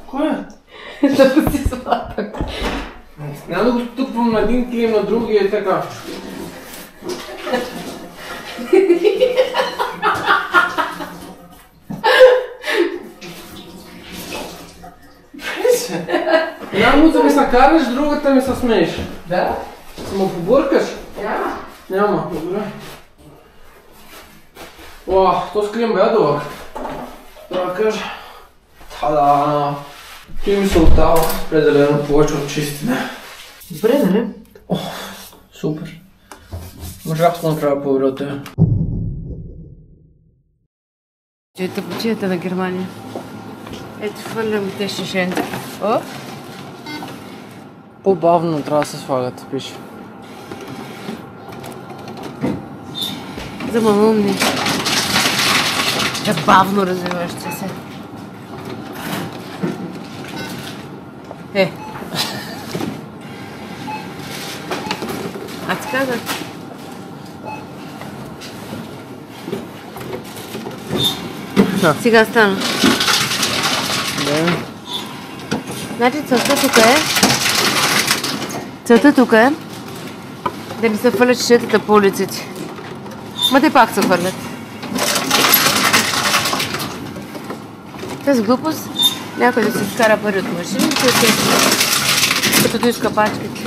Кой е? Да си сладък. Няма да го стъпвам на един клим, на другия и така. Една муза ми се караш, другата ми се смееш. Да? Само побъркаш? Няма. Няма, добре. Уау, този клим бе дълъг. Да кажа. Та-да! Той ми се отдава определено повече от чистина. Добре, нали? Супер. Можах да направя по-добре от тея. Ето почията на Германия. Ето хвърлям те шишенца. О! По-бавно трябва да се слагат, пише. За малумни. Как бавно развиващи се. Аз ти казах. Сега стана. Да. Значи целта тук е да ми се хвърлят шишетата по улиците. Ма те пак се хвърлят. Тази глупост някой да си изкара пари от машините, като да иска пачките.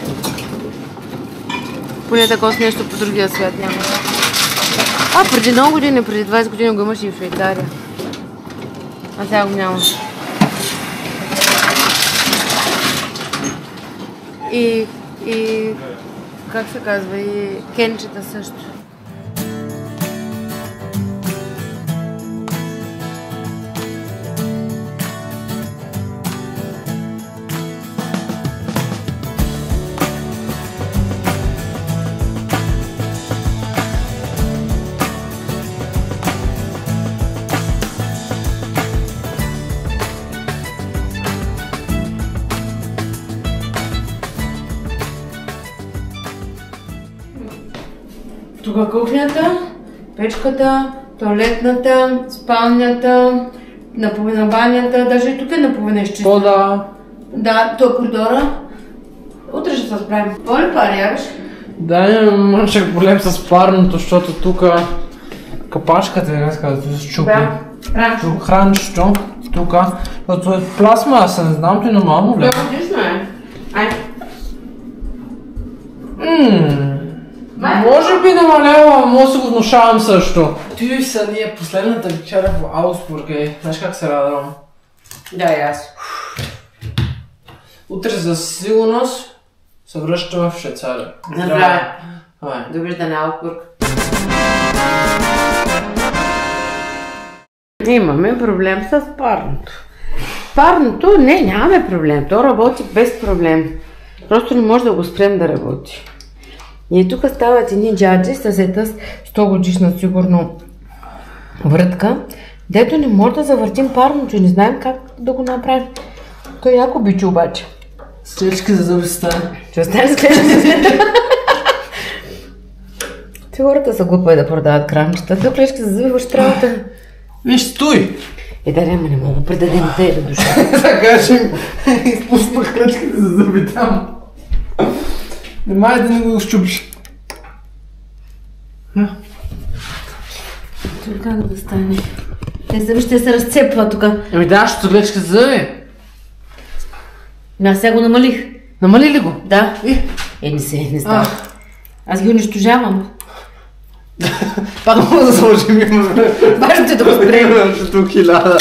Поне такова нещо по другия свят няма. Преди много години, преди 20 години го имаше и в Швейцария. А сега го няма. И как се казва, и кенчета също. Тук кухнята, печката, тоалетната, спалнята, наполовина банята, даже и тук е наполовина изчистена. Да. Да, то е коридора. Утре ще се справим. Какво пари явиш? Да, имам мъншък проблем с парното, защото тук капачката е да се щупи. Да, ранчо. Хранчето. тук. Това е пластмаса, не знам, ти нормално ли? Отлично е. Ай. Може би намалява, може да се го внушавам също. Ти са ние последната вечеря в Аусбург, знаеш как се радвам? Да, и аз. Утре за сигурност се връщаме в Швейцария. Здраве. Давай. Довиждане, Аусбург. Имаме проблем с парното. Парното, не, нямаме проблем. То работи без проблем. Просто не може да го спрем да работи. И тук стават едни джаджи с ета 100 годишна сигурно врътка, дето не може да завъртим парното и не знаем как да го направим. Той яко бичи обаче. С клечки за зъби стане. Ще остане с клечки за зъби. Те хората са глупави да продават крамчета. С клечки за зъби върши работа. Виж, стой! Да, не мога да предадем тебе душа. Да кажем, изпуснах клечките за зъби там. Не май да не го щупиш. Това как да стане? Те зъби ще се разцепва тук. Ами да, ще клечки за зъби. Аз сега го намалих. Намали ли го? Да. Не става. Аз ги унищожавам. Пак мога да сложим има. Важното е да го спрем. Имам ще тук 1000.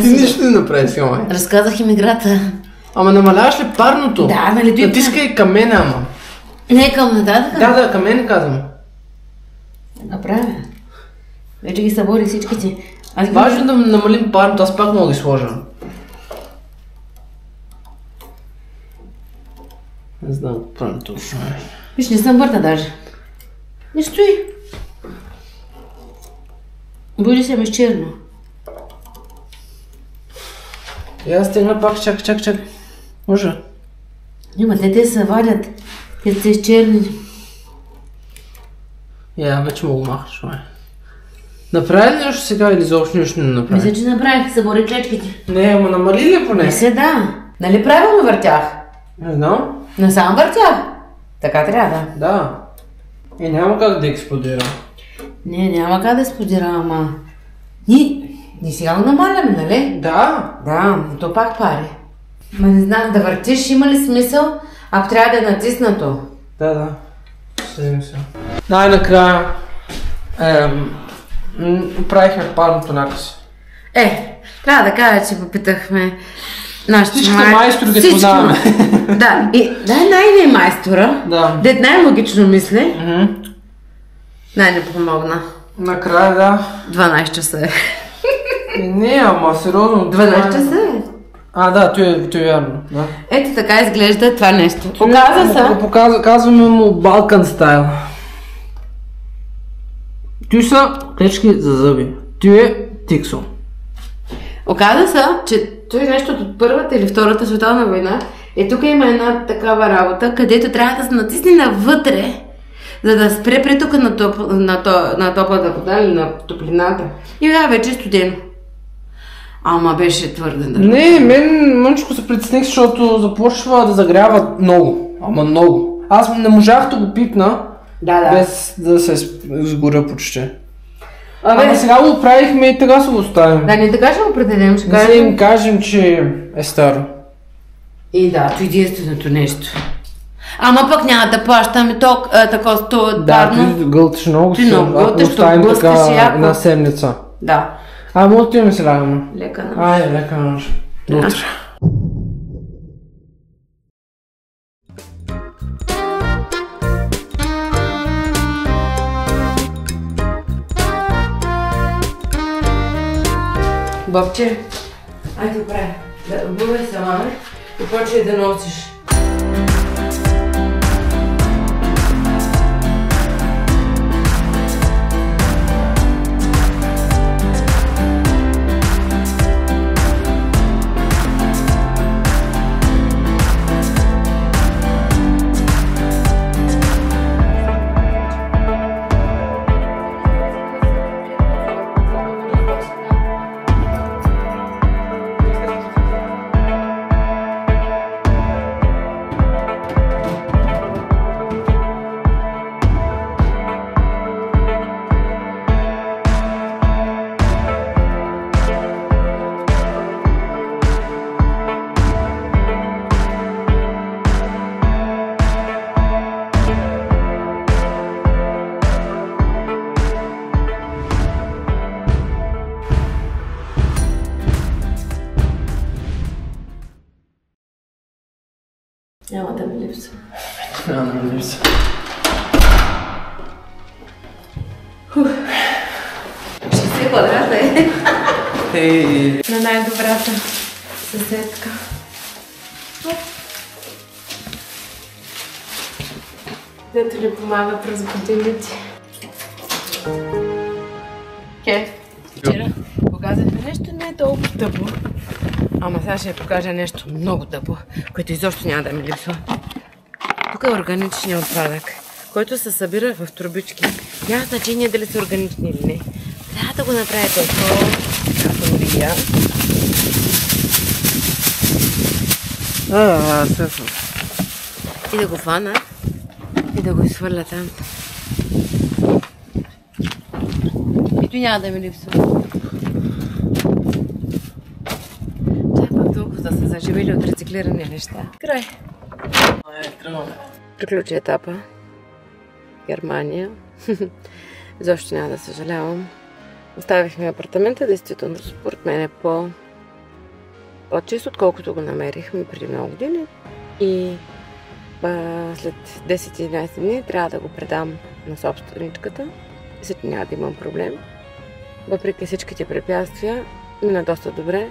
Ти нищо не направи сега, май. Разказах им играта. Ама намаляваш ли парното? Да, нали той... Натискай към мене, ама. Не, към нататък? Да, към мене казвам. Направя. Вече ги събори всичките. Важно да намалим парното, аз пак мога да ги сложа. Не знам, правим точно. Виж, не съм бърта даже. Не стои. Буди се ме с черно. И аз стегна пак, чак. Може? Няма, те се валят. Те са с черни. Вече мога махаш, май. Направи ли нещо сега или изобщо нищо не направи? Мисля, че направих, събори клечките. Не, ама намали ли поне? Мисля, да. Нали правилно въртях? Не знам. Насам въртях. Така трябва, да. Да. Няма как да експлодира. Не, няма как да експлодира, ама... Ние сега го намаляме, нали? Да. Да, то пак пари. Ма не знам, да въртиш има ли смисъл, ако трябва да е натиснато? Да. Седим се. Най-накрая правихме парното накъси. Трябва да кажа, че попитахме нашите Всички майстори ги познаваме. Да, най-не майстора, Да. дед най-логично мисли, най-не помогна. Накрая, да. 12 часа е. Не, ама сериозно. 12 часа е. Да, той е вярно. Да. Ето така изглежда това нещо. Казваме му Балкан стайл. Той са клечки за зъби. Той е тиксо. Оказа се, че той нещо от Първата или Втората световна война тук има една такава работа, където трябва да се натисне навътре, за да спре притока на топлата вода или на топлината. И вече е студено. Ама беше твърде дърво. Не, мен мъничко се притесних, защото започва да загрява много. Ама много. Аз не можах да го пипна, без да се изгоря почти. Ама сега го правихме и така се го оставим. Да, не така ще го определим, ще кажем. Да им кажем, че е старо. И да, това е единственото нещо. Ама пък няма да плащаме такова сто парно. Да, ти гълтиш много си. Много гълтиш, оставим така една седмица. Да. Може да имаме сега, ама. Лека нощ. Лека нощ. До утре. Бабче, добре, бъвай се, маме, и почвай да носиш. няма да ми липсва. Няма да ми липсва. Ще се квадрата е. Ей. На най-добрата съседка. Дето ни помага през годините. Вчера показахме нещо не толкова тъпо. Ама сега ще покажа нещо много тъпо, което изобщо няма да ми липсва. Тук е органичният отпадък, който се събира в турбички. Няма значение дали са органични или не. Трябва да го направите категория. И да го фана и да го изхвърля там. И няма да ми липсва. Чай пак толкова да са заживели от рециклирани неща. Край. Приключи етапа. Германия. Защо няма да съжалявам. Оставихме апартамента, действително според мен е по-чист, отколкото го намерихме преди много години. И след 10-11 дни трябва да го предам на собственичката. Мисля, че няма да имам проблем. Въпреки всичките препятствия, мина доста добре.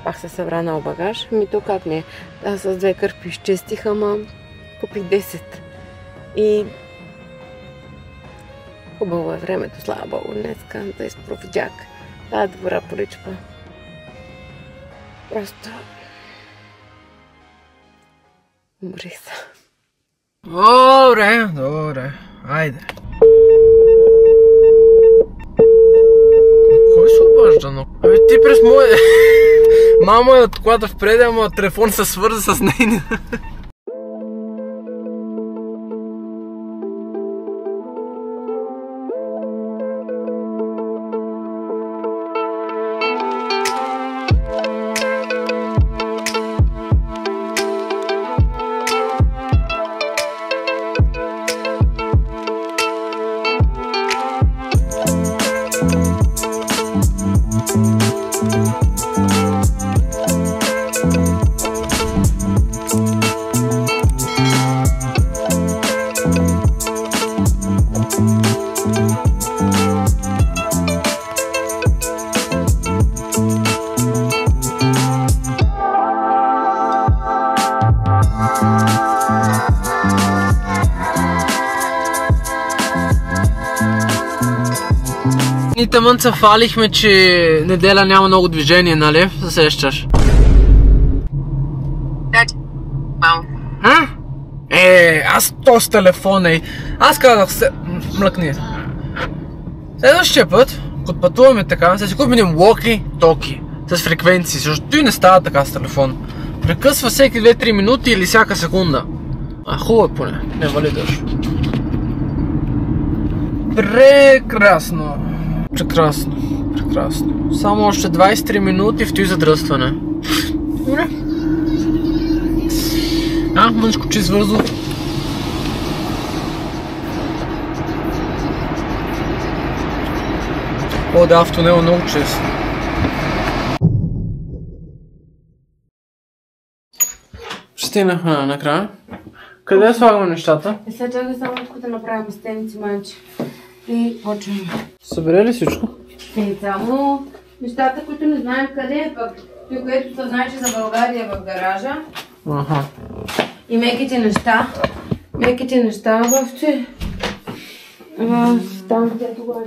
Пак се събра нов багаж. То как не? Аз с 2 кърпи изчистих, ама купих 10. И хубаво е времето, слава Богу, днеска да изпроводях. Това е добра поръчка. Просто уморих се. Добре, айде. Кой се обажда? Абе ти през моя... Мама е от колата впреди, ама телефон се свърза с нейния. И тъмън се фалихме, че неделя няма много движение, нали? Засещаш? Мамо. Аз то с телефона и... Аз казах се... Млъкни. Следващия път, като пътуваме така, ще си купим един walkie-talkie с фреквенции, защото и не става така с телефон. Прекъсва всеки 2-3 минути или всяка секунда. Хубаво е поне, не вали дъжд. Прекрасно. Само още 23 минути в този задръстване. Добре. Мъничко чист въздух. Да, в тунела много чист. Стигнахме накрая. Къде слагаме нещата? Сега чакай само да направим стеници, манче. И почваме. Събере ли всичко? Само нещата, които не знаем къде е пък. И което се знае, че за България в гаража. И меките неща. Меките неща там където горе.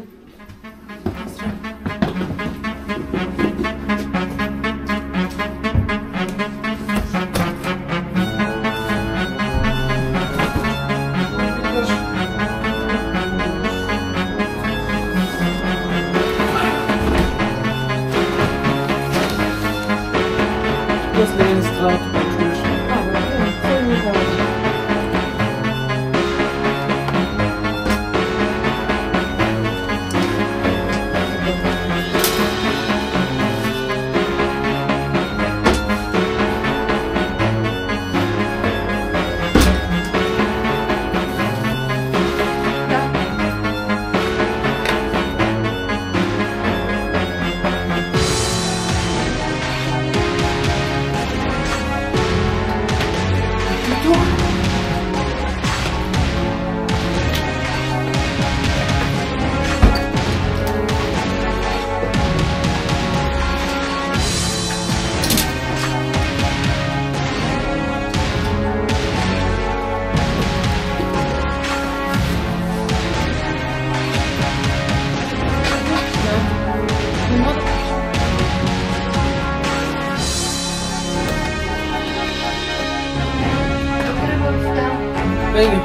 Ели.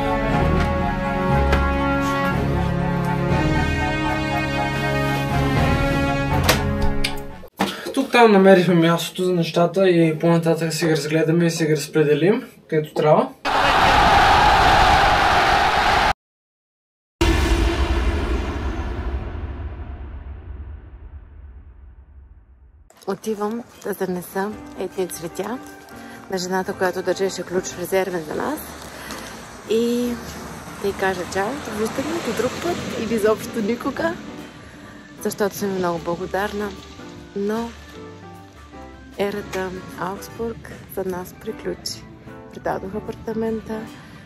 Тук там намерихме мястото за нещата и по-нататък си ги разгледаме и си ги разпределим, където трябва. Отивам да занеса едни цветя на жената, която държеше ключ резервен за нас. И да й кажа чао, виждаме до друг път или изобщо никога, защото съм много благодарна. Но ерата Аугсбург за нас приключи. Предадох апартамента,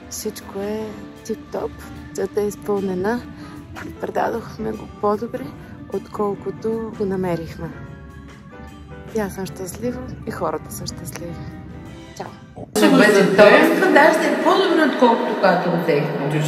всичко е тип-топ, целта е изпълнена. Предадохме го по-добре, отколкото го намерихме. И аз съм щастлива и хората са щастливи. Чао! Ще бъде този продаж да е по-добре, отколкото когато го взехме.